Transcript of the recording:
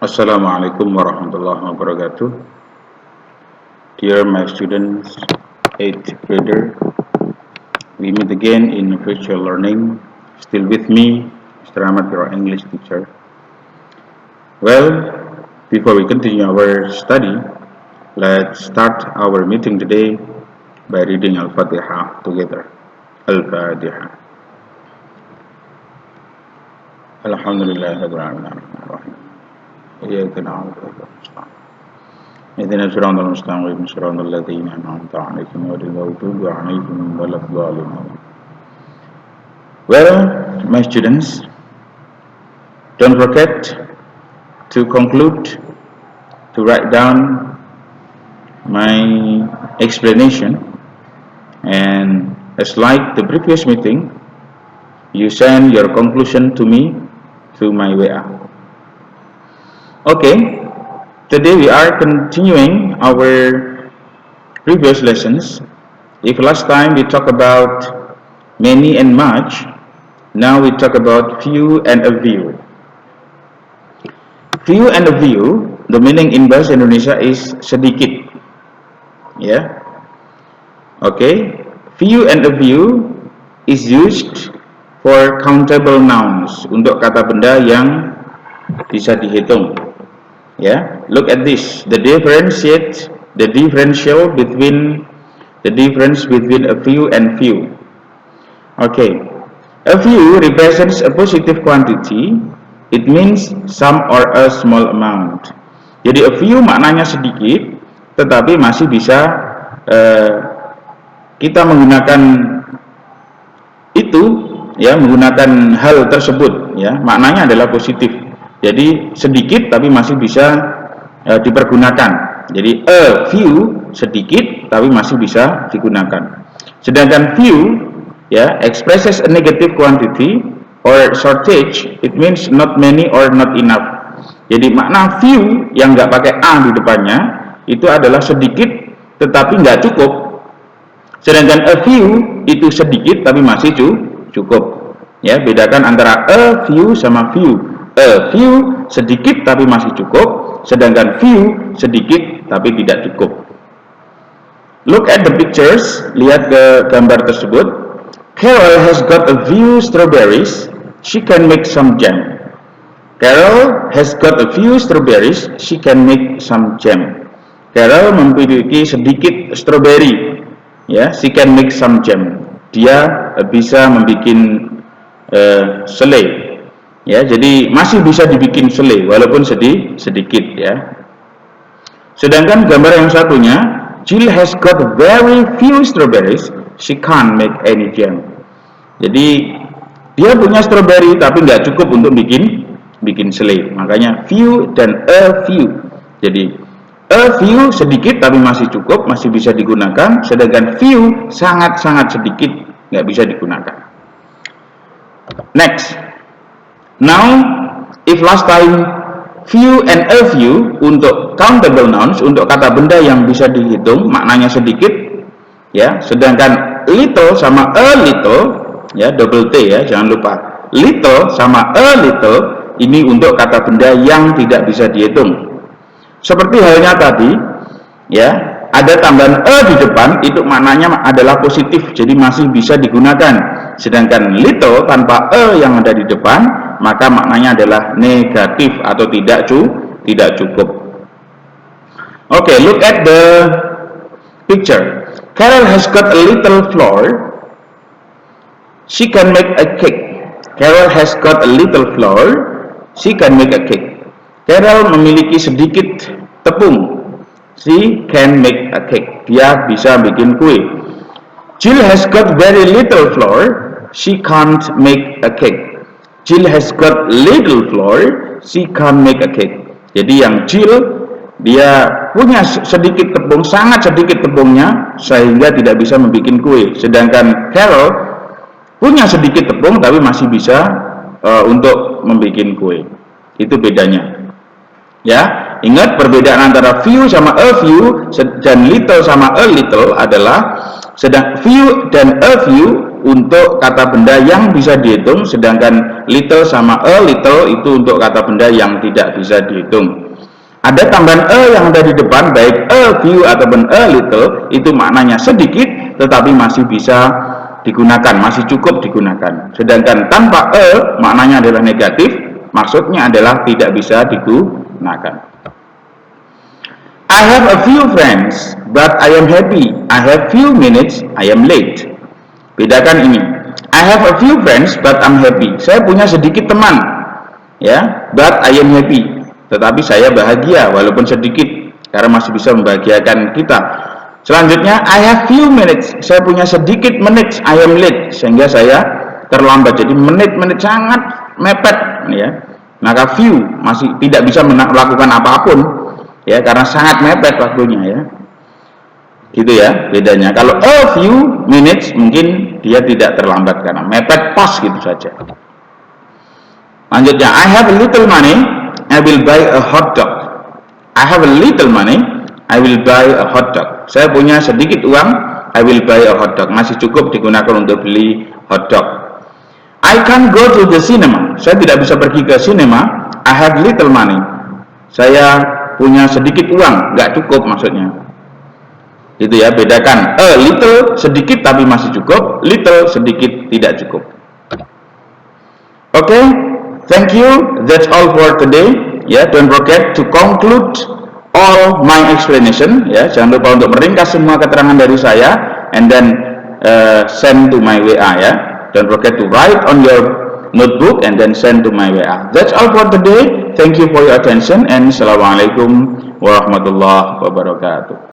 Assalamualaikum warahmatullahi wabarakatuh. Dear my students, 8th grader, we meet again in virtual learning. Still with me, Mr. Ahmad, your English teacher. Well, before we continue our study, let's start our meeting today by reading Al-Fatihah together. Al-Fatihah. Alhamdulillahirabbil alamin. إياك نعبد وإياك نستعين اهدنا الصراط المستقيم صراط الذين أنعمت عليهم غير المغضوب عليهم ولا الضالين. Well, my students, don't forget to conclude to write down my explanation, and as like the previous meeting, you send your conclusion to me through my WA. Okay, today we are continuing our previous lessons. If last time we talked about many and much, now we talk about few and a few. Few and a few, the meaning in bahasa Indonesia is sedikit. Yeah. Okay, few and a few is used for countable nouns, untuk kata benda yang bisa dihitung. Yeah, look at this. The difference between a few and few. Okay, a few represents a positive quantity. It means some or a small amount. Jadi a few maknanya sedikit, tetapi masih bisa kita menggunakan itu, ya, menggunakan hal tersebut, ya, maknanya adalah positif. Jadi sedikit tapi masih bisa dipergunakan. Jadi a few sedikit tapi masih bisa digunakan. Sedangkan few, ya, expresses a negative quantity or shortage. It means not many or not enough. Jadi makna few yang nggak pakai a di depannya itu adalah sedikit tetapi nggak cukup. Sedangkan a few itu sedikit tapi masih cukup. Ya, bedakan antara a few sama few. A few sedikit tapi masih cukup, sedangkan few sedikit tapi tidak cukup. Look at the pictures, lihat ke gambar tersebut. Carol has got a few strawberries, she can make some jam. Carol has got a few strawberries, she can make some jam. Carol memiliki sedikit strawberry, ya, she can make some jam. Dia bisa membuat selai. Ya, jadi masih bisa dibikin selai walaupun sedikit, ya. Sedangkan gambar yang satunya, Jill has got very few strawberries, she can't make any jam. Jadi dia punya strawberry tapi nggak cukup untuk bikin selai. Makanya few dan a few. Jadi a few sedikit tapi masih cukup, masih bisa digunakan. Sedangkan few sangat-sangat sedikit, nggak bisa digunakan. Next. Now, if last time few and a few untuk countable nouns, untuk kata benda yang bisa dihitung, maknanya sedikit, ya. Sedangkan little sama a little, ya, double T, ya, jangan lupa. Little sama a little ini untuk kata benda yang tidak bisa dihitung. Seperti halnya tadi, ya, ada tambahan a di depan, itu maknanya adalah positif, jadi masih bisa digunakan. Sedangkan little tanpa a yang ada di depan, maka maknanya adalah negatif atau tidak cukup. Okay, look at the picture. Carol has got a little flour, she can make a cake. Carol has got a little flour, she can make a cake. Carol memiliki sedikit tepung, she can make a cake. Dia bisa bikin kue. Jill has got very little flour, she can't make a cake. Jill has got little flour, she can't make a cake. Jadi yang Jill, dia punya sedikit tepung, sangat sedikit tepungnya, sehingga tidak bisa membuat kue. Sedangkan Carol punya sedikit tepung, tapi masih bisa untuk membuat kue. Itu bedanya. Ya, ingat perbedaan antara few sama a few dan little sama a little adalah Sedang few dan a few untuk kata benda yang bisa dihitung, sedangkan little sama a little itu untuk kata benda yang tidak bisa dihitung. Ada tambahan yang ada di depan, baik a few ataupun a little, itu maknanya sedikit tetapi masih bisa digunakan, masih cukup digunakan. Sedangkan tanpa maknanya adalah negatif, maksudnya adalah tidak bisa digunakan. I have a few friends, but I am happy. I have few minutes, I am late. Bedakan ini. I have a few friends, but I'm happy. Saya punya sedikit teman, ya, but I am happy. Tetapi saya bahagia walaupun sedikit, karena masih bisa membahagiakan kita. Selanjutnya, I have few minutes. Saya punya sedikit menit, I am late, sehingga saya terlambat. Jadi menit-menit sangat mepet, ya. Maka few masih tidak bisa melakukan apapun, ya, karena sangat mepet waktunya, ya. Gitu ya bedanya. Kalau a few minutes mungkin dia tidak terlambat karena mepet pas gitu saja. Lanjutnya, I have a little money, I will buy a hot dog. I have a little money, I will buy a hot dog. Saya punya sedikit uang, I will buy a hot dog. Masih cukup digunakan untuk beli hot dog. I can't go to the cinema. Saya tidak bisa pergi ke cinema. I have little money. Saya punya sedikit uang, nggak cukup maksudnya. Itu ya, bedakan. A little sedikit tapi masih cukup, little sedikit tidak cukup. Oke, thank you. That's all for today. Ya, don't forget to conclude all my explanation. Ya, jangan lupa untuk meringkas semua keterangan dari saya and then send to my WA. Ya, don't forget to write on your notebook and then send to my WA. That's all for today. Thank you for your attention and assalamualaikum warahmatullahi wabarakatuh.